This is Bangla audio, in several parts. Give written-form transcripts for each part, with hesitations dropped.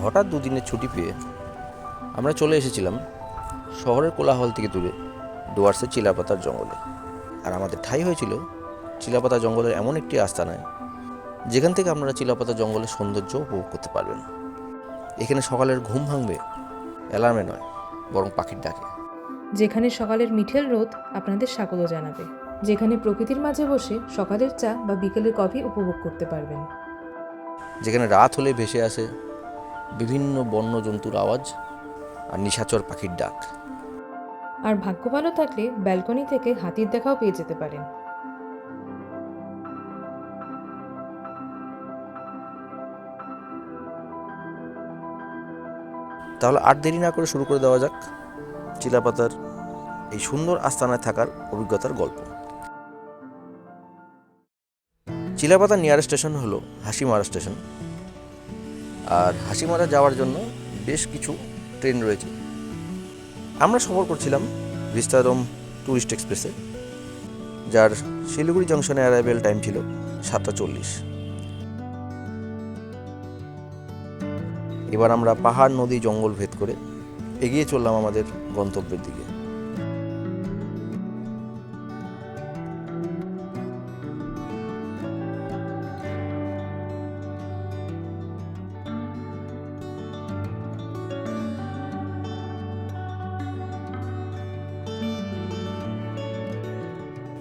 হঠাৎ দুদিনের ছুটি পেয়ে আমরা চলে এসেছিলাম শহরের কোলাহল থেকে দূরে ডুয়ার্সের চিলাপাতার জঙ্গলে। আর আমাদের ঠাঁই হয়েছিল চিলাপাতা জঙ্গলের এমন একটি আস্তানায়, যেখান থেকে আপনারা চিলাপাতা জঙ্গলের সৌন্দর্য উপভোগ করতে পারবেন। এখানে সকালের ঘুম ভাঙবে অ্যালার্মে নয়, বরং পাখির ডাকে। যেখানে সকালের মিঠেল রোদ আপনাদের স্বাগত জানাবে, যেখানে প্রকৃতির মাঝে বসে সকালের চা বা বিকেলের কফি উপভোগ করতে পারবেন, যেখানে রাত হলে ভেসে আসে বিভিন্ন বন্য জন্তুর আওয়াজ আর নিশাচর পাখির ডাক। আর ভাগ্য ভালো থাকলে ব্যালকনি থেকে হাতির দেখাও পেয়ে যেতে পারেন। তাহলে আর দেরি না করে শুরু করে দেওয়া যাক চিলাপাতার এই সুন্দর আস্তানায় থাকার অভিজ্ঞতার গল্প। চিলাপাতার নিয়ারেস্ট স্টেশন হলো হাসিমারা স্টেশন। আর হাসিমারা যাওয়ার জন্য বেশ কিছু ট্রেন রয়েছে। আমরা সফর করছিলাম ভিস্তারম ট্যুরিস্ট এক্সপ্রেসে, যার শিলিগুড়ি জংশনে অ্যারাইভেল টাইম ছিল 7:40। এবার আমরা পাহাড়, নদী, জঙ্গল ভেদ করে এগিয়ে চললাম আমাদের গন্তব্যের দিকে।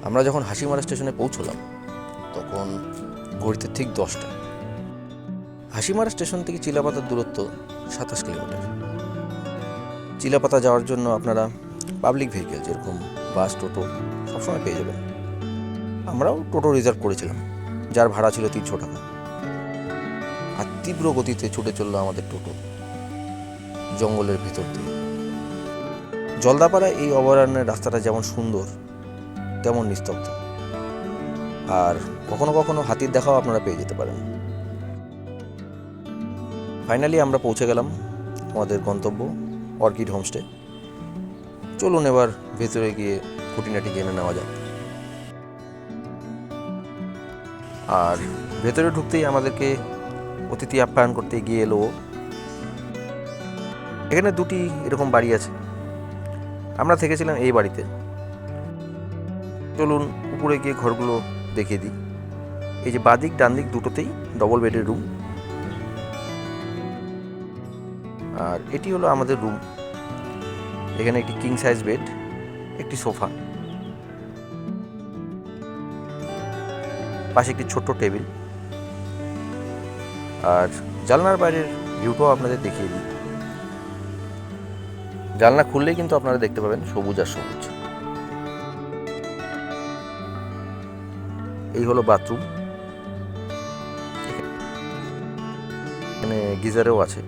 আমরা যখন হাসিমারা স্টেশনে পৌঁছলাম তখন ঘড়িতে ঠিক 10টা। হাসিমারা স্টেশন থেকে চিলাপাতার দূরত্ব 27 কিলোমিটার। চিলাপাতা যাওয়ার জন্য আপনারা পাবলিক ভেহিকেল যেরকম বাস, টোটো সবসময় পেয়ে যাবেন। আমরাও টোটো রিজার্ভ করেছিলাম, যার ভাড়া ছিল 300 টাকা। আর তীব্র গতিতে ছুটে চললো আমাদের টোটো জঙ্গলের ভেতর দিয়ে। জলদাপাড়া এই অভয়ারণ্যের রাস্তাটা যেমন সুন্দর তেমন নিস্তব্ধ, আর কখনো কখনো হাতির দেখাও আপনারা পেয়ে যেতে পারেন। ফাইনালি আমরা পৌঁছে গেলাম আমাদের গন্তব্য অর্কিড হোমস্টে। চলুন এবার ভেতরে গিয়ে খুঁটিনাটি জেনে নেওয়া যাক। আর ভেতরে ঢুকতেই আমাদেরকে অতিথি আপ্যায়ন করতে গিয়ে এলো। এখানে দুটি এরকম বাড়ি আছে, আমরা থেকেছিলাম এই বাড়িতে। চলুন উপরে গিয়ে ঘরগুলো দেখিয়ে দিই। এই যে বাদিক ডান দিক দুটোতেই ডবল বেডের রুম। আর এটি হলো আমাদের রুম। এখানে একটি কিং সাইজ বেড, একটি সোফা, পাশে একটি ছোট্ট টেবিল। আর জানলার বাইরের ভিউটাও আপনাদের দেখিয়ে দিই। জানলা খুললেই কিন্তু আপনারা দেখতে পাবেন সবুজ আর সবুজ। এই হলো বাথরুম, এখানে গিজারেও আছে।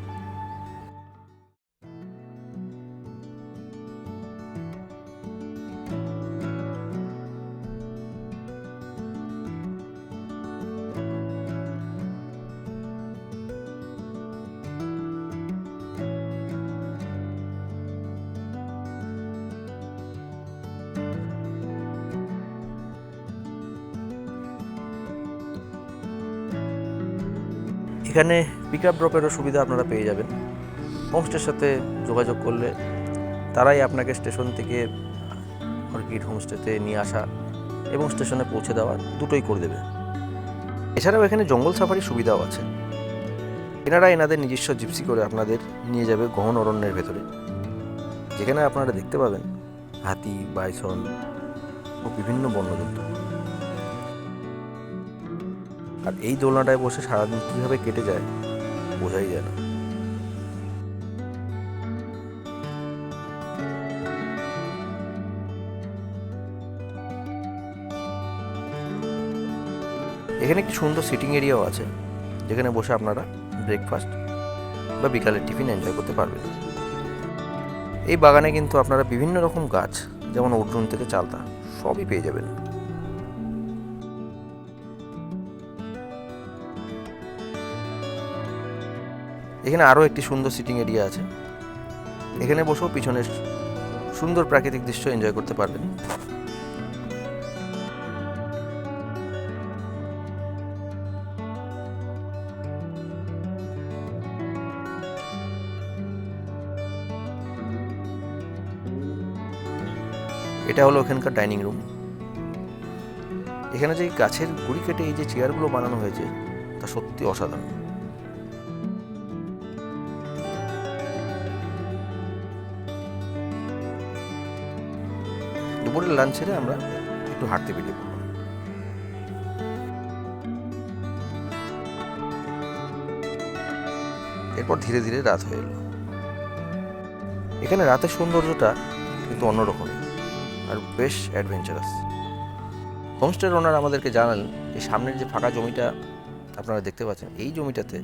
এখানে পিক আপ ড্রপেরও সুবিধা আপনারা পেয়ে যাবেন। হোমস্টের সাথে যোগাযোগ করলে তারাই আপনাকে স্টেশন থেকে অর্কিড হোমস্টেতে নিয়ে আসা এবং স্টেশনে পৌঁছে দেওয়া দুটোই করে দেবে। এছাড়াও এখানে জঙ্গল সাফারির সুবিধাও আছে। এনারা এনাদের নিজস্ব জিপসি করে আপনাদের নিয়ে যাবে গহন অরণ্যের ভেতরে, যেখানে আপনারা দেখতে পাবেন হাতি, বাইসন ও বিভিন্ন বন্যজন্তু। আর এই দোলনাটায় বসে সারাদিন কীভাবে কেটে যায় বোঝাই যায় না। এখানে একটি সুন্দর সিটিং এরিয়াও আছে, যেখানে বসে আপনারা ব্রেকফাস্ট বা বিকালের টিফিন এনজয় করতে পারবেন। এই বাগানে কিন্তু আপনারা বিভিন্ন রকম গাছ, যেমন অর্জুন থেকে চালতা, সবই পেয়ে যাবেন। এখানে আরও একটি সুন্দর সিটিং এরিয়া আছে, এখানে বসেও পিছনের সুন্দর প্রাকৃতিক দৃশ্য এনজয় করতে পারবেন। এটা হলো এখানকার ডাইনিং রুম। এখানে যে গাছের গুড়ি কেটে এই যে চেয়ারগুলো বানানো হয়েছে তা সত্যি অসাধারণ। দুপুরের লাঞ্চ ছেড়ে আমরা একটু হাঁটতে বেরিয়ে পড়লাম। এরপর ধীরে ধীরে রাত হয়ে এলো। এখানে রাতের সৌন্দর্যটা কিন্তু অন্যরকম আর বেশ অ্যাডভেঞ্চারাস। হোমস্টের ওনার আমাদেরকে জানালেন এই সামনের যে ফাঁকা জমিটা আপনারা দেখতে পাচ্ছেন, এই জমিটাতে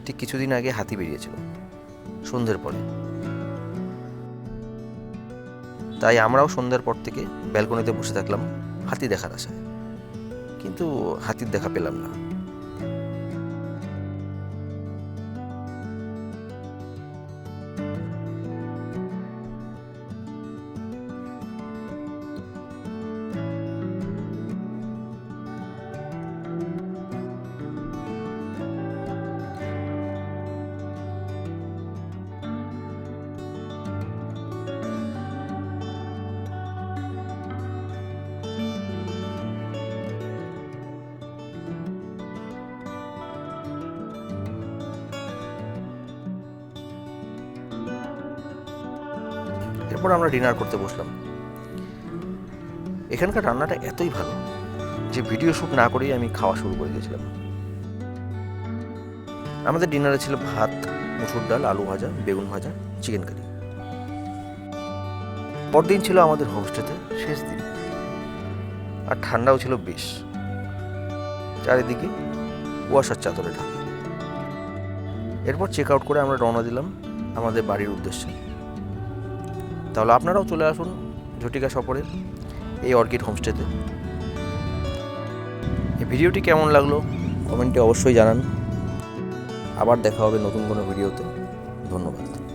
ঠিক কিছুদিন আগে হাতি বেরিয়েছিল সন্ধ্যের পরে। তাই আমরাও সন্ধ্যার পর থেকে ব্যালকনিতে বসে থাকলাম হাতি দেখার আশায়, কিন্তু হাতির দেখা পেলাম না। এরপর আমরা ডিনার করতে বসলাম। এখানকার রান্নাটা এতই ভালো যে ভিডিও শ্যুট না করেই আমি খাওয়া শুরু করে দিয়েছিলাম। আমাদের ডিনারে ছিল ভাত, মুসুর ডাল, আলু ভাজা, বেগুন ভাজা, চিকেন কারি। পরদিন ছিল আমাদের হোমস্টেতে শেষ দিন, আর ঠান্ডাও ছিল বেশ। চারিদিকে কুয়াশার চাদরে ঢাকা। এরপর চেক আউট করে আমরা রওনা দিলাম আমাদের বাড়ির উদ্দেশ্যে। তাহলে আপনারাও চলে আসুন ঝটিকা সফরে এই অর্কিড হোমস্টেতে। এই ভিডিওটি কেমন লাগলো কমেন্টে অবশ্যই জানান। আবার দেখা হবে নতুন কোনো ভিডিওতে। ধন্যবাদ।